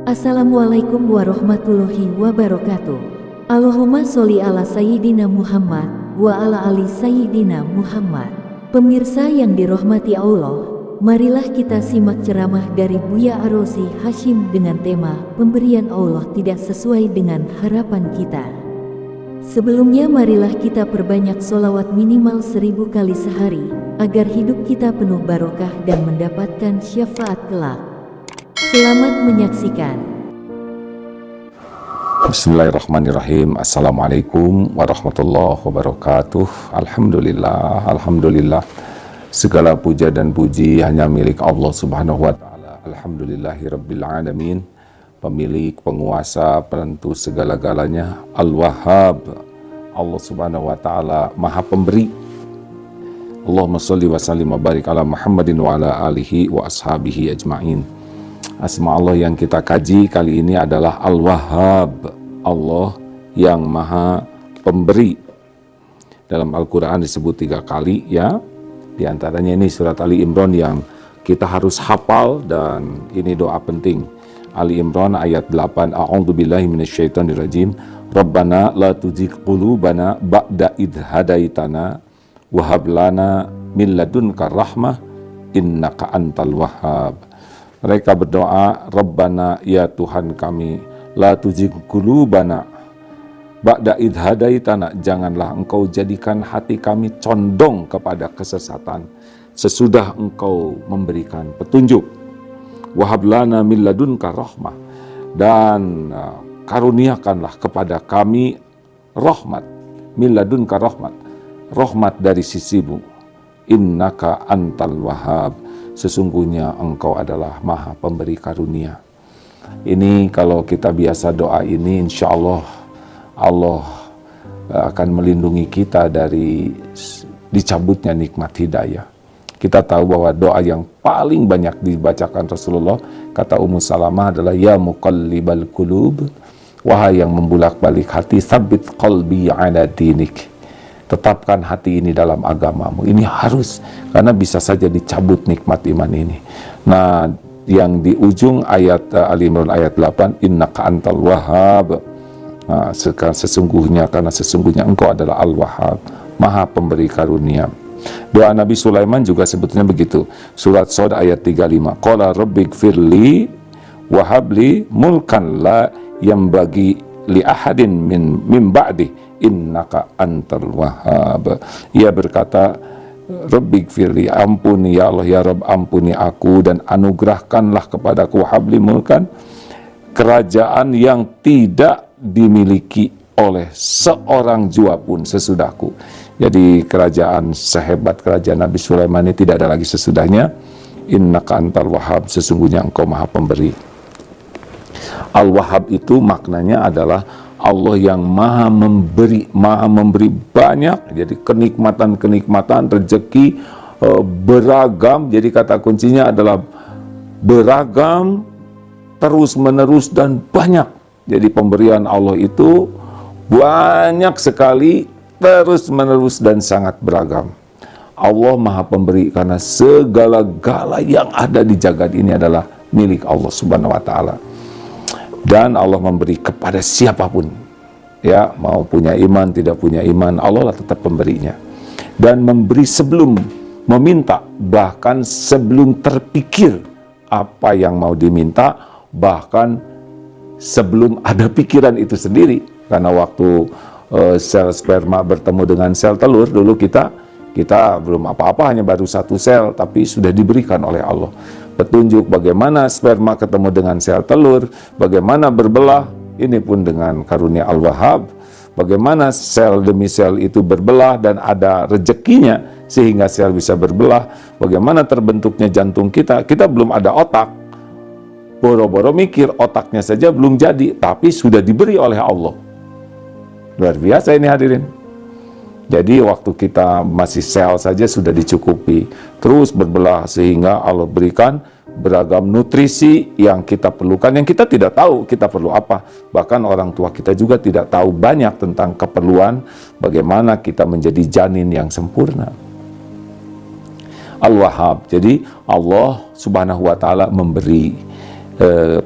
Assalamualaikum warahmatullahi wabarakatuh. Allahumma sholli ala Sayyidina Muhammad wa ala ali Sayyidina Muhammad. Pemirsa yang dirahmati Allah, marilah kita simak ceramah dari Buya Arosi Hashim dengan tema pemberian Allah tidak sesuai dengan harapan kita. Sebelumnya marilah kita perbanyak sholawat minimal 1000 kali sehari, agar hidup kita penuh barokah dan mendapatkan syafaat kelak. Selamat menyaksikan. Bismillahirrahmanirrahim. Assalamualaikum warahmatullahi wabarakatuh. Alhamdulillah. Segala puja dan puji hanya milik Allah subhanahu wa ta'ala. Alhamdulillahirabbil alamin. Pemilik, penguasa, penentu segala-galanya. Al-Wahhab. Allah subhanahu wa ta'ala maha pemberi. Allahumma sholli wa sallim wa barik ala Muhammadin wa ala alihi wa ashabihi ajma'in. Asma Allah yang kita kaji kali ini adalah Al-Wahhab, Allah yang maha pemberi. Dalam Al-Quran disebut 3 kali ya. Di antaranya ini surat Ali Imran yang kita harus hafal, dan ini doa penting. Ali Imran ayat 8. A'udzubillahi minasyaitonirrajim. Rabbana la tuzigh qulubana ba'da idh hadaitana wa hab lana min ladunka rahmah innaka antal wahhab. Mereka berdoa, Rabbana, ya Tuhan kami, la tuzigh qulubana ba'da idh hadaitana, janganlah engkau jadikan hati kami condong kepada kesesatan sesudah engkau memberikan petunjuk. Wahab lana min ladunka rahmah, dan karuniakanlah kepada kami rahmat, min ladunka rahmat, rahmat dari sisimu. Innaka antal wahhab, sesungguhnya engkau adalah maha pemberi karunia. Ini kalau kita biasa doa ini, insya Allah Allah akan melindungi kita dari dicabutnya nikmat hidayah. Kita tahu bahwa doa yang paling banyak dibacakan Rasulullah, kata Ummu Salamah, adalah ya muqallibal qulub, wahai yang membulak-balik hati, tsabbit qalbi ala dinik, tetapkan hati ini dalam agamamu. Ini harus, karena bisa saja dicabut nikmat iman ini. Nah, yang di ujung ayat Ali Imran ayat 8, innaka antal wahhab. Nah, sesungguhnya engkau adalah al-wahhab, maha pemberi karunia. Doa Nabi Sulaiman juga sebetulnya begitu. Surat Shad ayat 35. Qala rabbighfirli wa habli mulkan la yambagi li ahadin min ba'di innaka antal wahhab. Ia berkata, rabbighfirli, ampuni ya Allah, ya Rabb, ampuni aku dan anugerahkanlah kepadaku habli mulkan, kerajaan yang tidak dimiliki oleh seorang jua pun sesudahku. Jadi kerajaan sehebat kerajaan Nabi Sulaiman ini tidak ada lagi sesudahnya. Innaka antal wahhab, sesungguhnya engkau maha pemberi. Al-Wahhab itu maknanya adalah Allah yang maha memberi banyak. Jadi kenikmatan, rezeki beragam. Jadi kata kuncinya adalah beragam, terus menerus, dan banyak. Jadi pemberian Allah itu banyak sekali, terus menerus, dan sangat beragam. Allah maha pemberi karena segala-gala yang ada di jagat ini adalah milik Allah subhanahu wa ta'ala. Dan Allah memberi kepada siapapun, ya, mau punya iman, tidak punya iman, Allah lah tetap pemberinya. Dan memberi sebelum meminta, bahkan sebelum terpikir apa yang mau diminta, bahkan sebelum ada pikiran itu sendiri. Karena waktu sel sperma bertemu dengan sel telur, dulu kita belum apa-apa, hanya baru 1 sel, tapi sudah diberikan oleh Allah petunjuk bagaimana sperma ketemu dengan sel telur, bagaimana berbelah. Ini pun dengan karunia Al-Wahhab, bagaimana sel demi sel itu berbelah dan ada rezekinya sehingga sel bisa berbelah. Bagaimana terbentuknya jantung kita belum ada otak, boro-boro mikir, otaknya saja belum jadi, tapi sudah diberi oleh Allah. Luar biasa ini hadirin. Jadi waktu kita masih sel saja sudah dicukupi, terus berbelah sehingga Allah berikan beragam nutrisi yang kita perlukan, yang kita tidak tahu kita perlu apa. Bahkan orang tua kita juga tidak tahu banyak tentang keperluan bagaimana kita menjadi janin yang sempurna. Al-Wahhab. Jadi Allah subhanahu wa ta'ala memberi.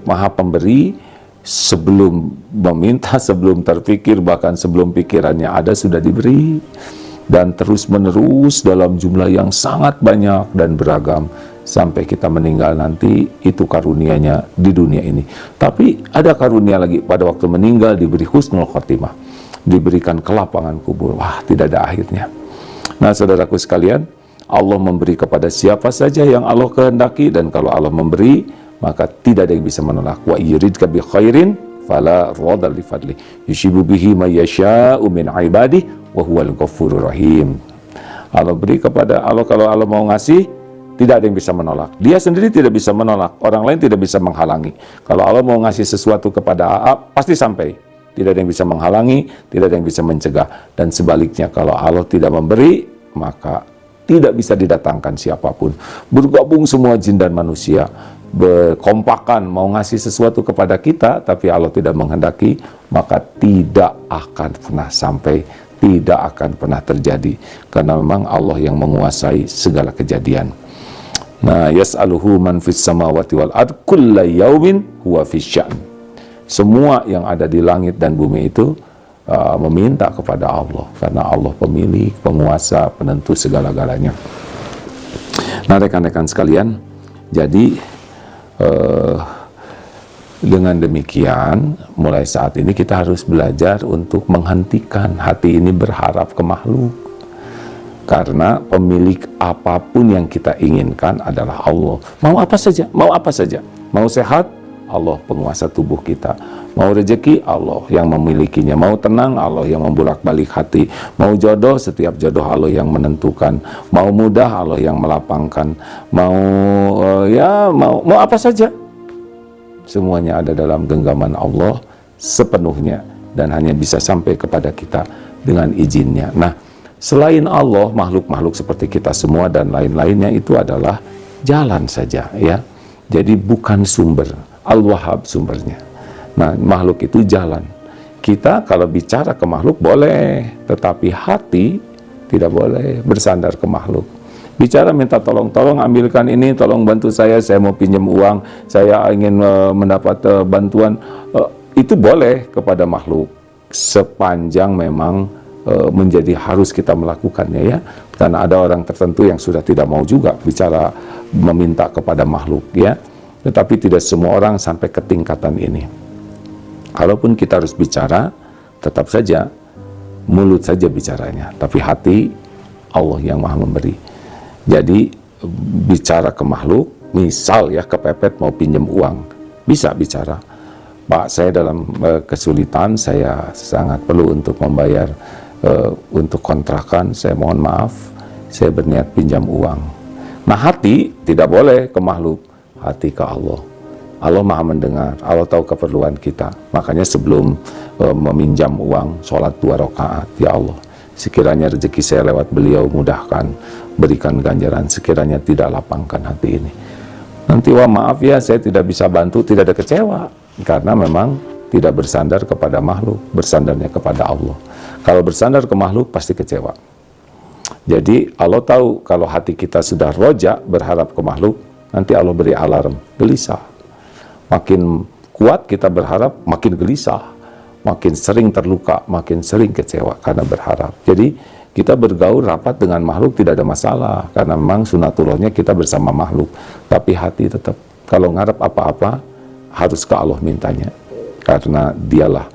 Maha Pemberi, sebelum meminta, sebelum terpikir, bahkan sebelum pikirannya ada sudah diberi, dan terus menerus dalam jumlah yang sangat banyak dan beragam sampai kita meninggal nanti. Itu karunia-Nya di dunia ini. Tapi ada karunia lagi, pada waktu meninggal diberi husnul khotimah, diberikan kelapangan kubur. Wah, tidak ada akhirnya. Nah, saudaraku sekalian, Allah memberi kepada siapa saja yang Allah kehendaki, dan kalau Allah memberi, maka tidak ada yang bisa menolak. Wa yuridka bi khairin fala radha li fadli yushibu bihi may yasha'u min ibadihi wa huwal ghafurur rahim. Allah beri kepada Allah, kalau Allah mau ngasih, tidak ada yang bisa menolak. Dia sendiri tidak bisa menolak, orang lain tidak bisa menghalangi. Kalau Allah mau ngasih sesuatu kepada A, pasti sampai. Tidak ada yang bisa menghalangi, tidak ada yang bisa mencegah. Dan sebaliknya, kalau Allah tidak memberi, maka tidak bisa didatangkan siapapun. Bergabung semua jin dan manusia, berkompakan mau ngasih sesuatu kepada kita, tapi Allah tidak menghendaki, maka tidak akan pernah sampai, tidak akan pernah terjadi, karena memang Allah yang menguasai segala kejadian. Nah, yas'aluhu man fis samawati wal ard kulla yaumin huwa fis sya'n. Semua yang ada di langit dan bumi itu meminta kepada Allah, karena Allah pemilik, penguasa, penentu segala-galanya. Nah, rekan-rekan sekalian, jadi dengan demikian, mulai saat ini kita harus belajar untuk menghentikan hati ini berharap ke makhluk. Karena pemilik apapun yang kita inginkan adalah Allah. Mau apa saja, mau apa saja. Mau sehat, Allah penguasa tubuh kita. Mau rezeki, Allah yang memilikinya. Mau tenang, Allah yang membolak-balik hati. Mau jodoh, setiap jodoh Allah yang menentukan. Mau mudah, Allah yang melapangkan. Mau mau apa saja, semuanya ada dalam genggaman Allah sepenuhnya, dan hanya bisa sampai kepada kita dengan izinnya. Nah, selain Allah, makhluk-makhluk seperti kita semua dan lain-lainnya itu adalah jalan saja, ya. Jadi bukan sumber. Al-Wahhab sumbernya. Nah, makhluk itu jalan. Kita kalau bicara ke makhluk boleh, tetapi hati tidak boleh bersandar ke makhluk. Bicara minta tolong ambilkan ini, tolong bantu saya mau pinjam uang, saya ingin mendapat bantuan, itu boleh kepada makhluk, sepanjang memang menjadi harus kita melakukannya, ya. Karena ada orang tertentu yang sudah tidak mau juga bicara meminta kepada makhluk, ya. Tetapi tidak semua orang sampai ke tingkatan ini. Kalaupun kita harus bicara, tetap saja mulut saja bicaranya, tapi hati Allah yang Maha Memberi. Jadi bicara ke makhluk, misal ya kepepet mau pinjam uang, bisa bicara. Pak, saya dalam kesulitan, saya sangat perlu untuk membayar untuk kontrakan, saya mohon maaf, saya berniat pinjam uang. Nah, hati tidak boleh ke makhluk, hati ke Allah. Allah Maha mendengar, Allah tahu keperluan kita. Makanya sebelum meminjam uang, sholat 2 rakaat, ya Allah, sekiranya rezeki saya lewat beliau mudahkan, berikan ganjaran, sekiranya tidak lapangkan hati ini. Nanti wah maaf ya, saya tidak bisa bantu, tidak ada kecewa, karena memang tidak bersandar kepada makhluk, bersandarnya kepada Allah. Kalau bersandar ke makhluk pasti kecewa. Jadi Allah tahu kalau hati kita sudah roja berharap ke makhluk, nanti Allah beri alarm, gelisah. Makin kuat kita berharap, makin gelisah, makin sering terluka, makin sering kecewa karena berharap. Jadi kita bergaul rapat dengan makhluk tidak ada masalah, karena memang sunatullahnya kita bersama makhluk. Tapi hati tetap, kalau ngarep apa-apa harus ke Allah mintanya, karena dialah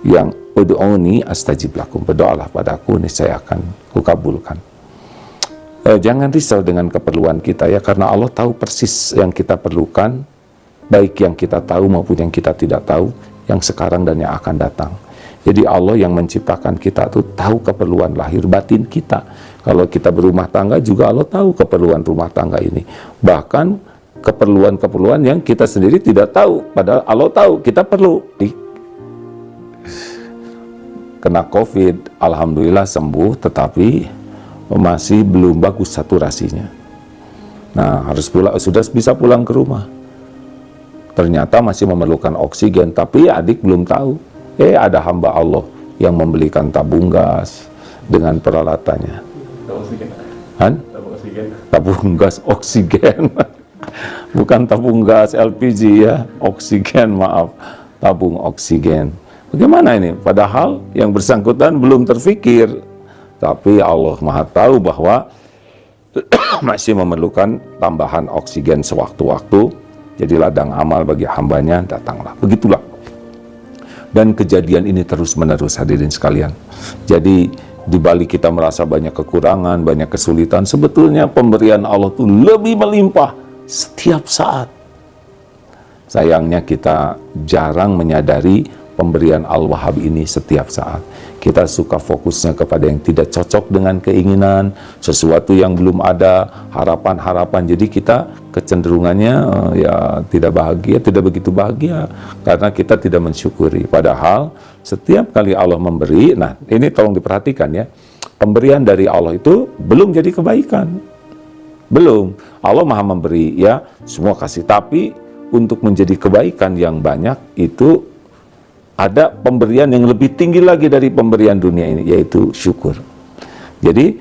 yang ud'uni astajib lakum, berdoalah padaku niscaya akan kukabulkan. Jangan risau dengan keperluan kita, ya, karena Allah tahu persis yang kita perlukan, baik yang kita tahu maupun yang kita tidak tahu, yang sekarang dan yang akan datang. Jadi Allah yang menciptakan kita tuh tahu keperluan lahir batin kita. Kalau kita berumah tangga juga Allah tahu keperluan rumah tangga ini. Bahkan keperluan-keperluan yang kita sendiri tidak tahu, padahal Allah tahu kita perlu. Kena COVID, alhamdulillah sembuh, tetapi masih belum bagus saturasinya. Nah, harus pulang, sudah bisa pulang ke rumah. Ternyata masih memerlukan oksigen, tapi adik belum tahu. Ada hamba Allah yang membelikan tabung gas dengan peralatannya. Tabung gas oksigen. Bukan tabung gas LPG ya, oksigen, maaf, tabung oksigen. Bagaimana ini? Padahal yang bersangkutan belum terfikir, tapi Allah Maha tahu bahwa masih memerlukan tambahan oksigen sewaktu-waktu. Jadi ladang amal bagi hambanya datanglah. Begitulah. Dan kejadian ini terus-menerus, hadirin sekalian. Jadi di balik kita merasa banyak kekurangan, banyak kesulitan, sebetulnya pemberian Allah itu lebih melimpah setiap saat. Sayangnya kita jarang menyadari pemberian Al-Wahhab ini setiap saat. Kita suka fokusnya kepada yang tidak cocok dengan keinginan, sesuatu yang belum ada, harapan-harapan. Jadi kita kecenderungannya ya tidak bahagia, tidak begitu bahagia karena kita tidak mensyukuri. Padahal setiap kali Allah memberi, nah ini tolong diperhatikan ya, pemberian dari Allah itu belum jadi kebaikan. Belum. Allah Maha memberi ya, semua kasih, tapi untuk menjadi kebaikan yang banyak itu ada pemberian yang lebih tinggi lagi dari pemberian dunia ini, yaitu syukur. Jadi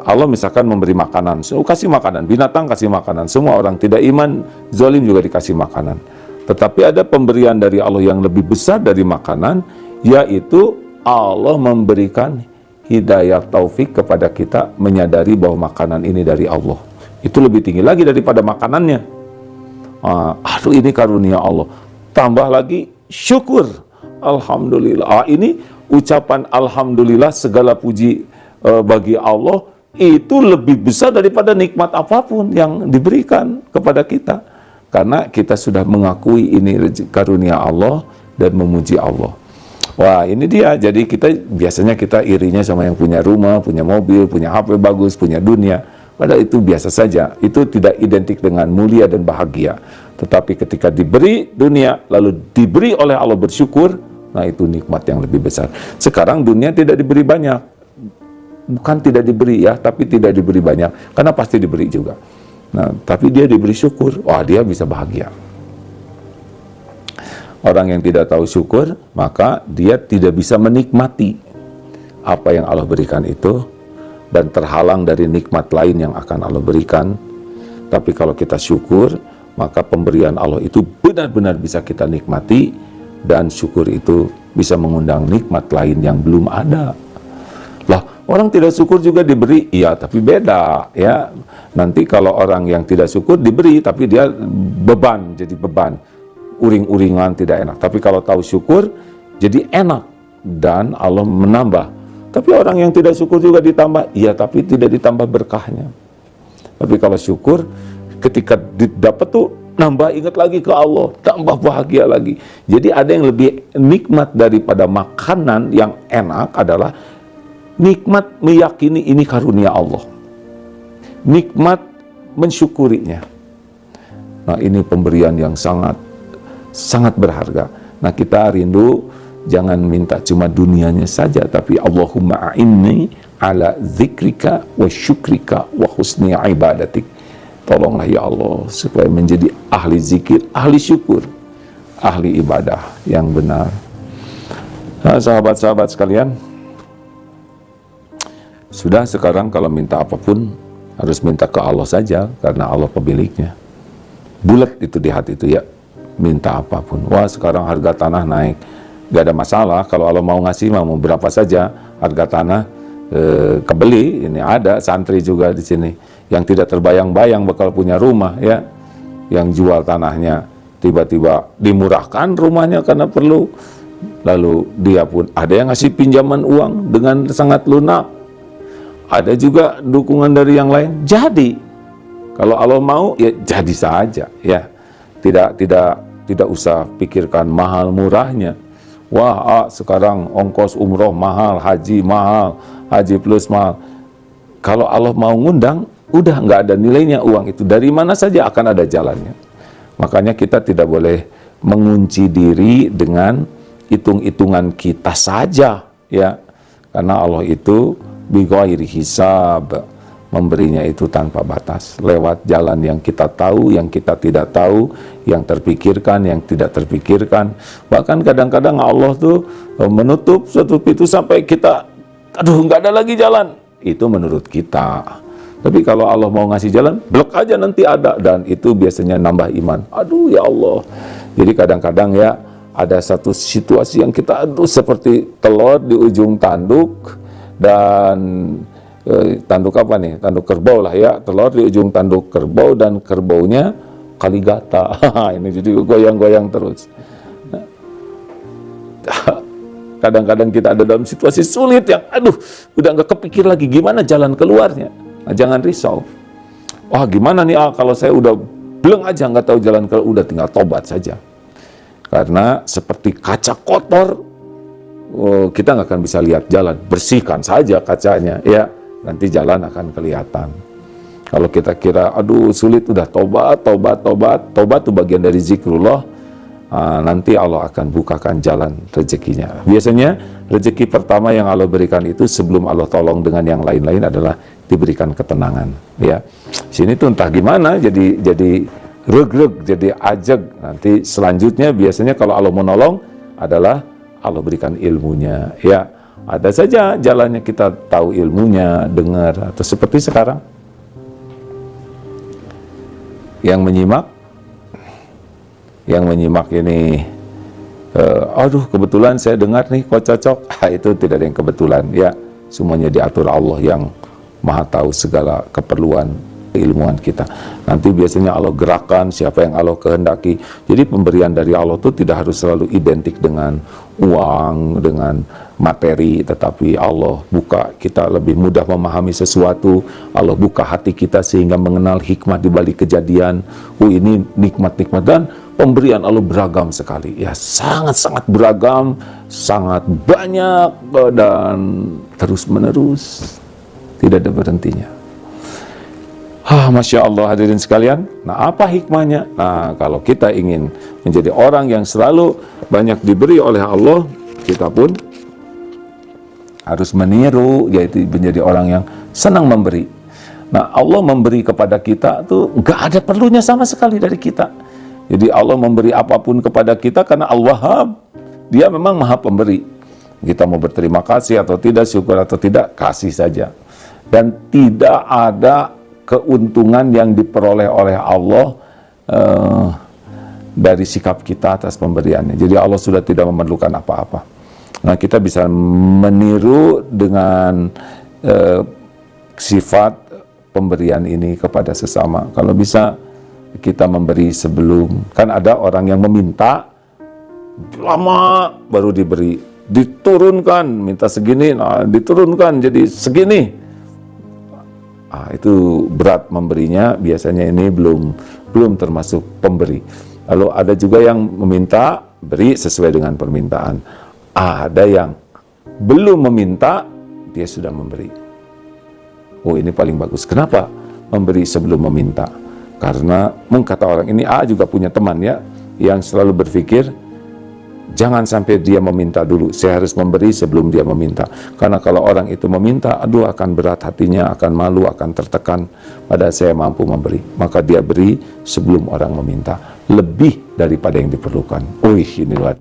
Allah misalkan memberi makanan, kasih makanan, binatang kasih makanan, semua orang tidak iman, zalim juga dikasih makanan. Tetapi ada pemberian dari Allah yang lebih besar dari makanan, yaitu Allah memberikan hidayah taufik kepada kita menyadari bahwa makanan ini dari Allah. Itu lebih tinggi lagi daripada makanannya. Aduh, ini karunia Allah. Tambah lagi syukur. Alhamdulillah. Ini ucapan alhamdulillah, segala puji bagi Allah, itu lebih besar daripada nikmat apapun yang diberikan kepada kita. Karena kita sudah mengakui ini karunia Allah dan memuji Allah. Wah, ini dia. Jadi biasanya kita irinya sama yang punya rumah, punya mobil, punya HP bagus, punya dunia. Padahal itu biasa saja. Itu tidak identik dengan mulia dan bahagia. Tetapi ketika diberi dunia, lalu diberi oleh Allah bersyukur, nah itu nikmat yang lebih besar. Sekarang dunia tidak diberi banyak. Bukan tidak diberi ya, tapi tidak diberi banyak. Karena pasti diberi juga. Nah, tapi dia diberi syukur. Wah, dia bisa bahagia. Orang yang tidak tahu syukur, maka dia tidak bisa menikmati apa yang Allah berikan itu, dan terhalang dari nikmat lain yang akan Allah berikan. Tapi kalau kita syukur, maka pemberian Allah itu benar-benar bisa kita nikmati, dan syukur itu bisa mengundang nikmat lain yang belum ada. Lah, orang tidak syukur juga diberi, iya, tapi beda ya. Nanti kalau orang yang tidak syukur diberi, tapi dia beban, jadi beban, uring-uringan, tidak enak. Tapi kalau tahu syukur, jadi enak, dan Allah menambah. Tapi orang yang tidak syukur juga ditambah, iya, tapi tidak ditambah berkahnya. Tapi kalau syukur, ketika didapat tuh nambah ingat lagi ke Allah, tambah bahagia lagi. Jadi ada yang lebih nikmat daripada makanan yang enak adalah nikmat meyakini ini karunia Allah, nikmat mensyukurinya. Nah, ini pemberian yang sangat berharga. Nah, kita rindu jangan minta cuma dunianya saja, tapi Allahumma a'inni ala zikrika wa syukrika wa husni ibadatik. Tolonglah ya Allah supaya menjadi ahli zikir, ahli syukur, ahli ibadah yang benar. Nah, sahabat-sahabat sekalian, sudah sekarang kalau minta apapun harus minta ke Allah saja, karena Allah pemiliknya. Bulat itu di hati itu ya, minta apapun. Wah, sekarang harga tanah naik, gak ada masalah. Kalau Allah mau ngasih, mau berapa saja harga tanah, kebeli. Ini ada santri juga di sini yang tidak terbayang-bayang bakal punya rumah ya, yang jual tanahnya tiba-tiba dimurahkan rumahnya karena perlu, lalu dia pun ada yang ngasih pinjaman uang dengan sangat lunak, ada juga dukungan dari yang lain. Jadi kalau Allah mau ya jadi saja ya, tidak usah pikirkan mahal murahnya. Wah, sekarang ongkos umroh mahal, haji mahal, haji plus mahal. Kalau Allah mau ngundang, udah nggak ada nilainya uang itu. Dari mana saja akan ada jalannya. Makanya kita tidak boleh mengunci diri dengan hitung-hitungan kita saja ya. Karena Allah itu bighairi hisab, memberinya itu tanpa batas, lewat jalan yang kita tahu, yang kita tidak tahu, yang terpikirkan, yang tidak terpikirkan. Bahkan kadang-kadang Allah tuh menutup suatu pintu sampai kita, aduh nggak ada lagi jalan. Itu menurut kita. Tapi kalau Allah mau ngasih jalan, blok aja nanti ada, dan itu biasanya nambah iman. Aduh ya Allah. Jadi kadang-kadang ya ada satu situasi yang kita aduh seperti telur di ujung tanduk, dan tanduk apa nih? Tanduk kerbau lah ya, telur di ujung tanduk kerbau dan kerbaunya kaligata. Ini jadi goyang-goyang terus. Kadang-kadang kita ada dalam situasi sulit yang aduh udah nggak kepikir lagi gimana jalan keluarnya. Nah, jangan risau. Wah gimana nih kalau saya udah bleng aja nggak tahu jalan keluar, udah tinggal tobat saja. Karena seperti kaca kotor, kita nggak akan bisa lihat jalan. Bersihkan saja kacanya, ya nanti jalan akan kelihatan. Kalau kita kira aduh sulit, udah tobat itu bagian dari zikrullah. Nanti Allah akan bukakan jalan rezekinya. Biasanya rezeki pertama yang Allah berikan itu sebelum Allah tolong dengan yang lain-lain adalah diberikan ketenangan. Ya, sini tuh entah gimana jadi regreg, jadi ajeg. Nanti selanjutnya biasanya kalau Allah menolong adalah Allah berikan ilmunya. Ya, ada saja jalannya kita tahu ilmunya, dengar atau seperti sekarang yang menyimak ini, aduh kebetulan saya dengar nih kok cocok, itu tidak ada yang kebetulan ya, semuanya diatur Allah yang maha tahu segala keperluan keilmuan kita. Nanti biasanya Allah gerakan siapa yang Allah kehendaki. Jadi pemberian dari Allah itu tidak harus selalu identik dengan uang, dengan materi, tetapi Allah buka kita lebih mudah memahami sesuatu. Allah buka hati kita sehingga mengenal hikmah di balik kejadian. Ini nikmat-nikmat, dan pemberian Allah beragam sekali. Ya, sangat-sangat beragam, sangat banyak, dan terus-menerus. Tidak ada berhentinya. Masya Allah hadirin sekalian. Nah, apa hikmahnya? Nah, kalau kita ingin menjadi orang yang selalu banyak diberi oleh Allah, kita pun harus meniru, yaitu menjadi orang yang senang memberi. Nah, Allah memberi kepada kita tuh gak ada perlunya sama sekali dari kita. Jadi Allah memberi apapun kepada kita karena Al-Wahhab. Dia memang maha pemberi. Kita mau berterima kasih atau tidak, syukur atau tidak, kasih saja. Dan tidak ada keuntungan yang diperoleh oleh Allah dari sikap kita atas pemberiannya. Jadi Allah sudah tidak memerlukan apa-apa. Nah, kita bisa meniru dengan sifat pemberian ini kepada sesama. Kalau bisa kita memberi sebelum, kan ada orang yang meminta lama baru diberi, diturunkan minta segini, nah diturunkan jadi segini. Itu berat memberinya, biasanya ini belum termasuk pemberi. Lalu ada juga yang meminta beri sesuai dengan permintaan. Ada yang belum meminta, dia sudah memberi. Ini paling bagus. Kenapa memberi sebelum meminta? Karena kata orang ini, juga punya teman ya, yang selalu berpikir jangan sampai dia meminta dulu, saya harus memberi sebelum dia meminta. Karena kalau orang itu meminta, aduh akan berat hatinya, akan malu, akan tertekan. Padahal saya mampu memberi. Maka dia beri sebelum orang meminta, lebih daripada yang diperlukan. Ini luar